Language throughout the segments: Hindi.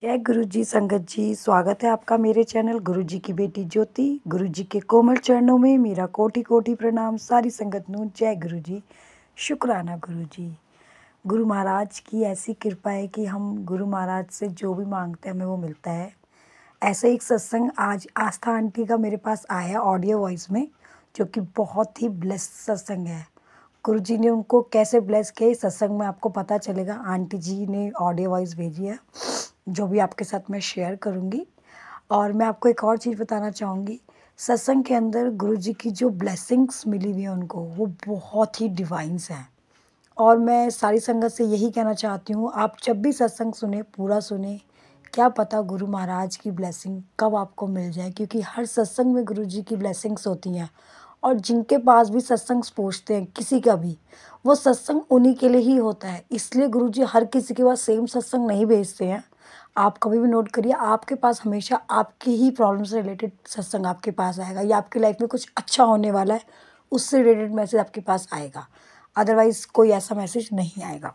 जय गुरुजी संगत जी, स्वागत है आपका मेरे चैनल गुरुजी की बेटी ज्योति। गुरुजी के कोमल चरणों में मेरा कोटि कोटि प्रणाम। सारी संगत नू जय गुरुजी, शुक्राना गुरुजी। गुरु महाराज की ऐसी कृपा है कि हम गुरु महाराज से जो भी मांगते हैं हमें वो मिलता है। ऐसा एक सत्संग आज आस्था आंटी का मेरे पास आया ऑडियो वॉइस में, जो कि बहुत ही ब्लेस्ड सत्संग है। गुरुजी ने उनको कैसे ब्लेस किया इस सत्संग में आपको पता चलेगा। आंटी जी ने ऑडियो वॉइस भेजी है जो भी आपके साथ मैं शेयर करूँगी। और मैं आपको एक और चीज़ बताना चाहूँगी, सत्संग के अंदर गुरुजी की जो ब्लेसिंग्स मिली हुई है उनको, वो बहुत ही डिवाइंस हैं। और मैं सारी संगत से यही कहना चाहती हूँ, आप जब भी सत्संग सुने पूरा सुने। क्या पता गुरु महाराज की ब्लेसिंग कब आपको मिल जाए, क्योंकि हर सत्संग में गुरुजी की ब्लेसिंग्स होती हैं। और जिनके पास भी सत्संग पहुँचते हैं किसी का भी, वो सत्संग उन्हीं के लिए ही होता है। इसलिए गुरुजी हर किसी के पास सेम सत्संग नहीं भेजते हैं। आप कभी भी नोट करिए, आपके पास हमेशा आपकी ही प्रॉब्लम से रिलेटेड सत्संग आपके पास आएगा, या आपकी लाइफ में कुछ अच्छा होने वाला है उससे रिलेटेड मैसेज आपके पास आएगा। अदरवाइज़ कोई ऐसा मैसेज नहीं आएगा।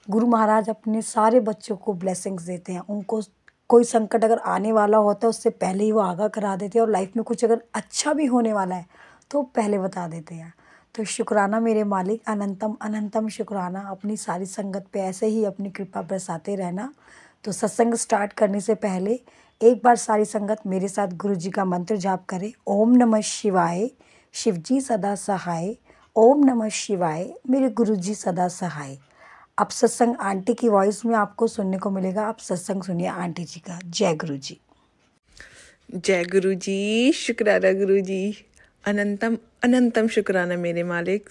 गुरु महाराज अपने सारे बच्चों को ब्लेसिंग्स देते हैं। उनको कोई संकट अगर आने वाला होता है उससे पहले ही वो आगाह करा देते हैं, और लाइफ में कुछ अगर अच्छा भी होने वाला है तो पहले बता देते हैं। तो शुक्राना मेरे मालिक, अनंतम अनंतम शुक्राना। अपनी सारी संगत पे ऐसे ही अपनी कृपा बरसाते रहना। तो सत्संग स्टार्ट करने से पहले एक बार सारी संगत मेरे साथ गुरु जी का मंत्र जाप करे। ओम नमः शिवाय, शिवजी सदा सहाय। ओम नमः शिवाय, मेरे गुरु जी सदा सहाय। अब सत्संग आंटी की वॉइस में आपको सुनने को मिलेगा। आप सत्संग सुनिए आंटी जी का। जय गुरु जी। जय गुरु जी, शुक्राना गुरु जी। अनंतम अनंतम शुक्राना मेरे मालिक,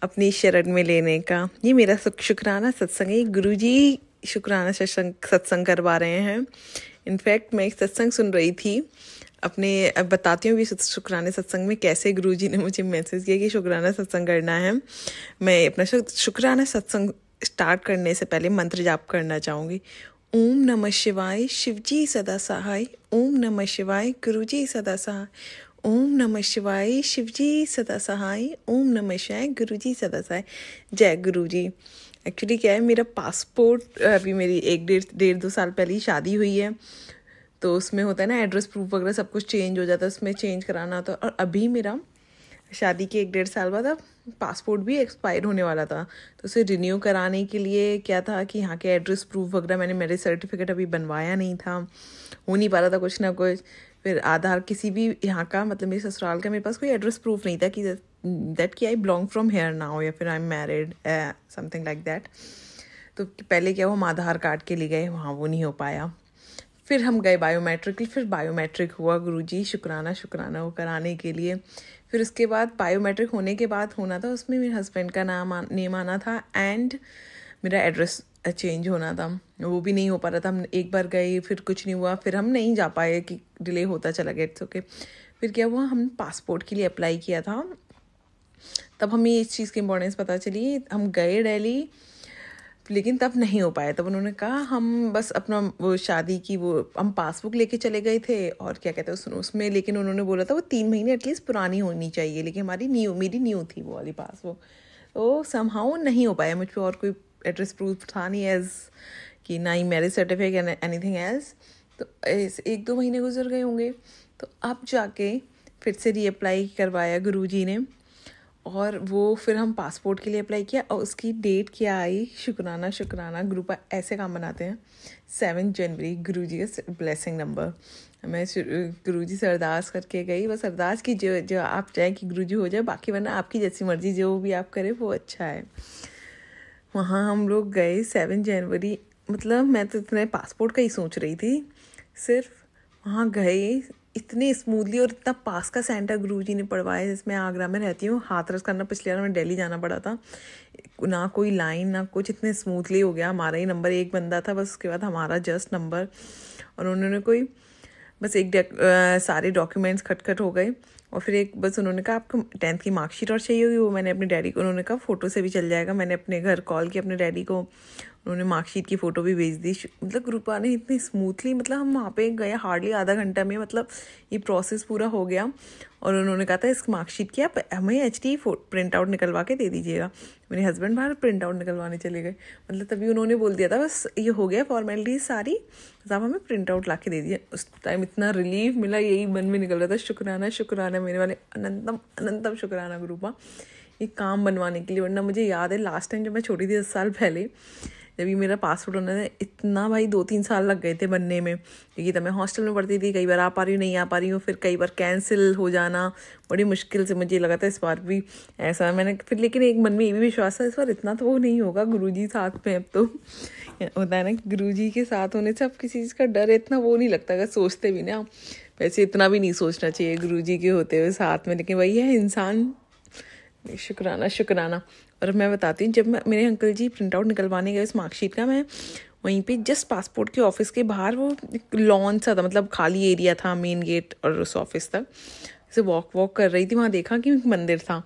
अपनी शरण में लेने का। ये मेरा शुक्राना सत्संग है। गुरु जी शुक्राना सत्संग करवा रहे हैं। इनफैक्ट मैं एक सत्संग सुन रही थी अपने, अब बताती हूँ भी शुक्राने सत्संग में कैसे गुरु जी ने मुझे मैसेज किया कि शुक्राना सत्संग करना है। मैं अपना शुक्राना सत्संग स्टार्ट करने से पहले मंत्र जाप करना चाहूँगी। ओम नमः शिवाय, शिवजी सदा सहाय। ओम नमः शिवाय, गुरुजी सदा सहाय। ओम नमः शिवाय, शिवजी सदा सहाय। ओम नमः शिवाय, गुरुजी सदा सहाय। जय गुरुजी। एक्चुअली क्या है, मेरा पासपोर्ट अभी मेरी डेढ़ 2 साल पहले ही शादी हुई है, तो उसमें होता है ना एड्रेस प्रूफ वगैरह सब कुछ चेंज हो जाता है, उसमें चेंज कराना होता है। और अभी मेरा शादी के 1-1.5 साल बाद अब पासपोर्ट भी एक्सपायर होने वाला था, तो उसे रिन्यू कराने के लिए क्या था कि यहाँ के एड्रेस प्रूफ वगैरह मैंने मैरिज सर्टिफिकेट अभी बनवाया नहीं था, हो नहीं पा रहा था कुछ ना कुछ। फिर आधार किसी भी यहाँ का, मतलब मेरे ससुराल का मेरे पास कोई एड्रेस प्रूफ नहीं था कि दैट कि I belong from here now, या फिर I am married, something like that. तो पहले क्या, वो हम आधार कार्ड के लिए गए, वहाँ वो नहीं हो पाया। फिर हम गए बायोमेट्रिक, फिर बायोमेट्रिक हुआ गुरुजी, शुक्राना शुक्राना वो कराने के लिए। फिर उसके बाद बायोमेट्रिक होने के बाद होना था, उसमें मेरे हस्बैंड का नेम आना था एंड मेरा एड्रेस चेंज होना था, वो भी नहीं हो पा रहा था। हम एक बार गए, फिर कुछ नहीं हुआ, फिर हम नहीं जा पाए कि डिले होता चला गया। It's okay. फिर क्या हुआ, हम पासपोर्ट के लिए अप्लाई किया था, तब हमें इस चीज़ की इम्पोर्टेंस पता चली। हम गए दिल्ली, लेकिन तब नहीं हो पाया। तब उन्होंने कहा हम बस अपना वो शादी की वो हम पासबुक लेके चले गए थे, और क्या कहते हैं उसमें, लेकिन उन्होंने बोला था वो 3 महीने एटलीस्ट पुरानी होनी चाहिए, लेकिन मेरी न्यू थी वो वाली पासबुक। तो समहाउ नहीं हो पाया, मुझ पर और कोई एड्रेस प्रूफ था नहीं, एज कि ना ही मैरिज सर्टिफिकेट एनीथिंग एल्स। तो 1-2 महीने गुजर गए होंगे, तो अब जाके फिर से रीअप्लाई करवाया गुरुजी ने, और वो फिर हम पासपोर्ट के लिए अप्लाई किया, और उसकी डेट क्या आई, शुक्राना शुक्राना। ग्रुप ऐसे काम बनाते हैं, 7 जनवरी गुरुजी का ब्लेसिंग नंबर। मैं गुरुजी से अरदास करके गई, बस अरदास की जो आप चाहें कि गुरुजी हो जाए, बाकी वरना आपकी जैसी मर्जी, जो भी आप करें वो अच्छा है। वहाँ हम लोग गए 7 जनवरी, मतलब मैं तो इतने पासपोर्ट का ही सोच रही थी सिर्फ। वहाँ गए इतने स्मूथली, और इतना पास का सेंटर गुरुजी ने पढ़वाया, जिसमें आगरा में रहती हूँ। हाथरस करना, पिछले बार में दिल्ली जाना पड़ा था, ना कोई लाइन ना कुछ, इतने स्मूथली हो गया। हमारा ही नंबर, एक बंदा था बस, उसके बाद हमारा जस्ट नंबर। और उन्होंने कोई बस सारे डॉक्यूमेंट्स खटखट हो गए, और फिर एक बस उन्होंने कहा आपको 10th की मार्कशीट और चाहिए होगी। वो मैंने अपने डैडी को, उन्होंने कहा फ़ोटो से भी चल जाएगा। मैंने अपने घर कॉल किया अपने डैडी को, उन्होंने मार्कशीट की फ़ोटो भी भेज दी। मतलब ग्रुपा ने इतनी स्मूथली, मतलब हम वहाँ पे गए हार्डली आधा घंटा में मतलब ये प्रोसेस पूरा हो गया। और उन्होंने कहा था इस मार्कशीट की आप हमें HD प्रिंट आउट निकलवा के दे दीजिएगा। मेरे हस्बैंड बाहर प्रिंट आउट निकलवाने चले गए, मतलब तभी उन्होंने बोल दिया था बस ये हो गया फॉर्मेलिटी सारी, बस आप हमें प्रिंट आउट ला के दे दिए। उस टाइम इतना रिलीफ मिला, यही मन में निकल रहा था, शुक्राना शुक्राना मेरे वाले, अनंतम अनंतम शुक्राना ग्रुपा ये काम बनवाने के लिए। वरना मुझे याद है लास्ट टाइम जब मैं छोटी थी 10 साल पहले, जब ये मेरा पासपोर्ट होना था, इतना भाई 2-3 साल लग गए थे बनने में, क्योंकि तब मैं हॉस्टल में पढ़ती थी। कई बार आ पा रही हूँ, नहीं आ पा रही हूँ, फिर कई बार कैंसिल हो जाना, बड़ी मुश्किल से मुझे लगा था इस बार भी ऐसा। मैंने फिर लेकिन एक मन में ये भी विश्वास था इस बार इतना तो वो नहीं होगा, गुरुजी साथ में। अब तो होता है ना गुरुजी के साथ होने से अब किसी चीज़ का डर इतना वो नहीं लगता, अगर सोचते भी ना। वैसे इतना भी नहीं सोचना चाहिए गुरुजी के होते हुए साथ में, लेकिन वही है इंसान, शुक्राना शुक्राना। और मैं बताती हूँ, जब मेरे अंकल जी प्रिंट आउट निकलवाने गए उस मार्कशीट का, मैं वहीं पे जस्ट पासपोर्ट के ऑफिस के बाहर, वो लॉन सा था, मतलब खाली एरिया था मेन गेट और उस ऑफिस तक, ऐसे वॉक कर रही थी, वहाँ देखा कि एक मंदिर था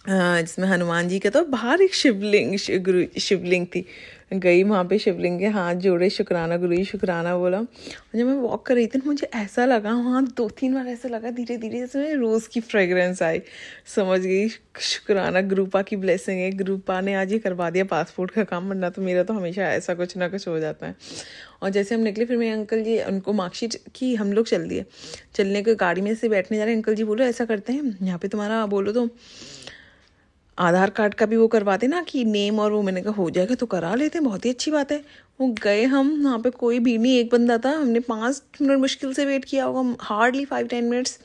जिसमें हनुमान जी का, तो बाहर एक शिवलिंग थी। गई वहाँ पे शिवलिंग के हाथ जोड़े, शुक्राना गुरु जी शुक्राना बोला। और जब मैं वॉक कर रही थी मुझे ऐसा लगा, वहाँ 2-3 बार ऐसा लगा धीरे धीरे जैसे रोज़ की फ्रेगरेंस आई। समझ गई शुक्राना ग्रुपा की ब्लेसिंग है, ग्रुपा ने आज ही करवा दिया पासपोर्ट का काम, वरना तो मेरा तो हमेशा ऐसा कुछ ना कुछ हो जाता है। और जैसे हम निकले, फिर मेरे अंकल जी, उनको मार्कशीट की हम लोग चल दिए, चलने को गाड़ी में से बैठने जा रहे, अंकल जी बोलो ऐसा करते हैं यहाँ पे तुम्हारा बोलो तो आधार कार्ड का भी वो करवाते ना कि नेम, और वो मैंने कहा हो जाएगा तो करा लेते हैं, बहुत ही अच्छी बात है। वो गए हम, वहाँ पे कोई भी नहीं, एक बंदा था, हमने 5 मिनट मुश्किल से वेट किया होगा, हार्डली 5-10 मिनट्स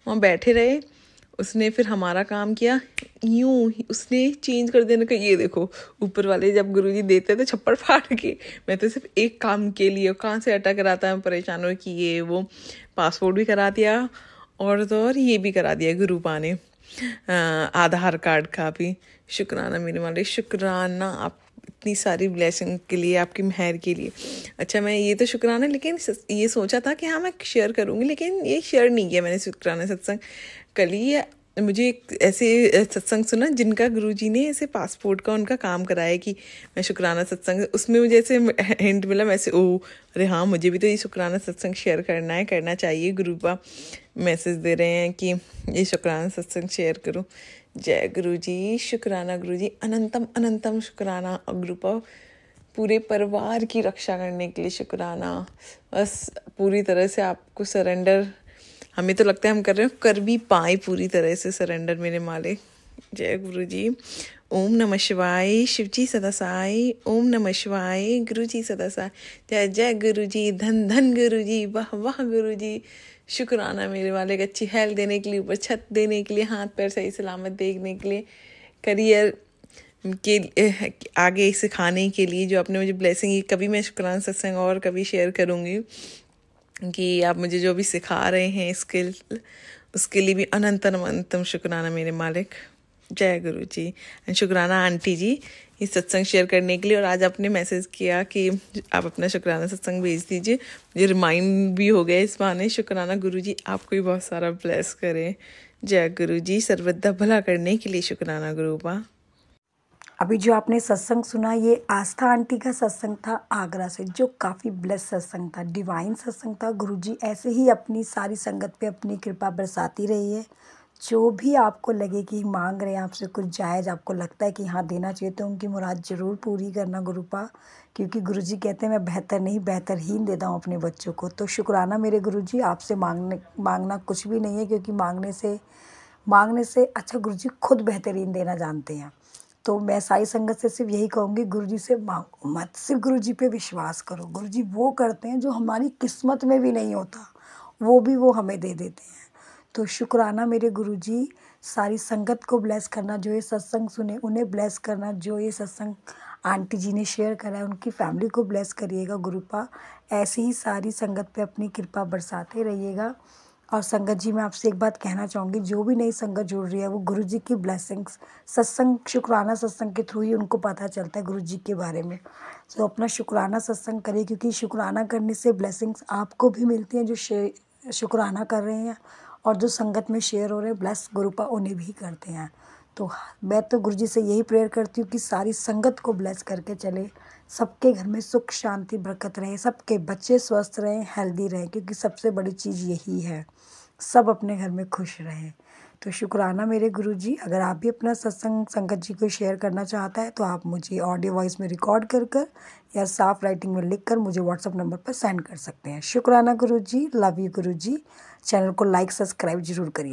वहाँ बैठे रहे। उसने फिर हमारा काम किया, यूँ उसने चेंज कर देने का, ये देखो ऊपर वाले जब गुरुजी देते तो छप्पड़ फाड़ के, मैं तो सिर्फ एक काम के लिए कहाँ से अटक रहा था, मैं परेशान हो कि ये वो पासपोर्ट भी करा दिया और तो और ये भी करा दिया गुरुपा ने, आधार कार्ड का भी। शुक्राना मेरे वाले, शुक्राना आप इतनी सारी ब्लेसिंग के लिए, आपकी मेहर के लिए। अच्छा मैं ये तो शुक्राना, लेकिन ये सोचा था कि हाँ मैं शेयर करूँगी, लेकिन ये शेयर नहीं किया मैंने शुक्राना सत्संग। कल ही मुझे एक ऐसे सत्संग सुना जिनका गुरुजी ने ऐसे पासपोर्ट का उनका काम कराया कि मैं शुक्राना सत्संग, उसमें मुझे ऐसे हिंट मिला, मैं ऐसे अरे हाँ मुझे भी तो ये शुक्राना सत्संग शेयर करना चाहिए। गुरुपा मैसेज दे रहे हैं कि ये शुक्राना सत्संग शेयर करो। जय गुरुजी, शुक्राना गुरुजी, अनंतम अनंतम शुक्राना। और गुरुपा पूरे परिवार की रक्षा करने के लिए शुक्राना। बस पूरी तरह से आपको सरेंडर, हमें तो लगता है हम कर रहे हो, कर भी पाए पूरी तरह से सरेंडर मेरे मालिक। जय गुरुजी। ओम नमः शिवाय, शिवजी सदा साई। ओम नमः शिवाय, गुरुजी सदा साई। जय जय गुरुजी, धन धन गुरुजी, वाह वाह गुरुजी। शुक्राना मेरे वाले, अच्छी हेल्थ देने के लिए, ऊपर छत देने के लिए, हाथ पैर सही सलामत देखने के लिए, करियर के आगे सिखाने के लिए जो आपने मुझे ब्लेसिंग, कभी मैं शुक्राना सत्संग और कभी शेयर करूँगी कि आप मुझे जो भी सिखा रहे हैं स्किल, उसके लिए भी अनंतम अनंतम शुक्राना मेरे मालिक। जय गुरु जी। एंड शुक्राना आंटी जी इस सत्संग शेयर करने के लिए। और आज आपने मैसेज किया कि आप अपना शुक्राना सत्संग भेज दीजिए, मुझे रिमाइंड भी हो गया इस बहाने। शुक्राना गुरु जी, आपको भी बहुत सारा ब्लेस करें। जय गुरु जी। सर्वदा भला करने के लिए शुक्राना गुरुपा। अभी जो आपने सत्संग सुना, ये आस्था आंटी का सत्संग था आगरा से, जो काफ़ी ब्लेस सत्संग था, डिवाइन सत्संग था। गुरुजी ऐसे ही अपनी सारी संगत पे अपनी कृपा बरसाती रही है। जो भी आपको लगे कि मांग रहे हैं आपसे कुछ जायज़, आपको लगता है कि हाँ देना चाहिए, तो उनकी मुराद ज़रूर पूरी करना गुरुपा, क्योंकि गुरुजी कहते हैं मैं बेहतर नहीं बेहतरहीन देता हूँ अपने बच्चों को। तो शुक्राना मेरे गुरुजी, आपसे मांगना कुछ भी नहीं है, क्योंकि मांगने से अच्छा गुरुजी खुद बेहतरीन देना जानते हैं। तो मैं सारी संगत से सिर्फ यही कहूँगी, गुरुजी से मांगो मत, सिर्फ गुरुजी पे विश्वास करो। गुरुजी वो करते हैं जो हमारी किस्मत में भी नहीं होता, वो हमें दे देते हैं। तो शुक्राना मेरे गुरुजी, सारी संगत को ब्लेस करना, जो ये सत्संग सुने उन्हें ब्लेस करना, जो ये सत्संग आंटी जी ने शेयर करा है उनकी फैमिली को ब्लेस करिएगा गुरुपा। ऐसे ही सारी संगत पे अपनी कृपा बरसाते रहिएगा। और संगत जी, मैं आपसे एक बात कहना चाहूँगी, जो भी नई संगत जुड़ रही है वो गुरुजी की ब्लेसिंग्स सत्संग, शुक्राना सत्संग के थ्रू ही उनको पता चलता है गुरुजी के बारे में। तो अपना शुक्राना सत्संग करिए, क्योंकि शुक्राना करने से ब्लेसिंग्स आपको भी मिलती हैं जो शुक्राना कर रहे हैं, और जो संगत में शेयर हो रहे हैं ब्लेस गुरुपा उन्हें भी करते हैं। तो मैं तो गुरुजी से यही प्रेयर करती हूँ कि सारी संगत को ब्लेस करके चले, सबके घर में सुख शांति बरकत रहे, सबके बच्चे स्वस्थ रहें, हेल्दी रहें, क्योंकि सबसे बड़ी चीज़ यही है, सब अपने घर में खुश रहें। तो शुक्राना मेरे गुरुजी। अगर आप भी अपना सत्संग संगत जी को शेयर करना चाहता है तो आप मुझे ऑडियो वॉइस में रिकॉर्ड कर या साफ राइटिंग में लिख कर मुझे व्हाट्सअप नंबर पर सेंड कर सकते हैं। शुक्राना गुरुजी, लव यू गुरुजी। चैनल को लाइक सब्सक्राइब जरूर करिए।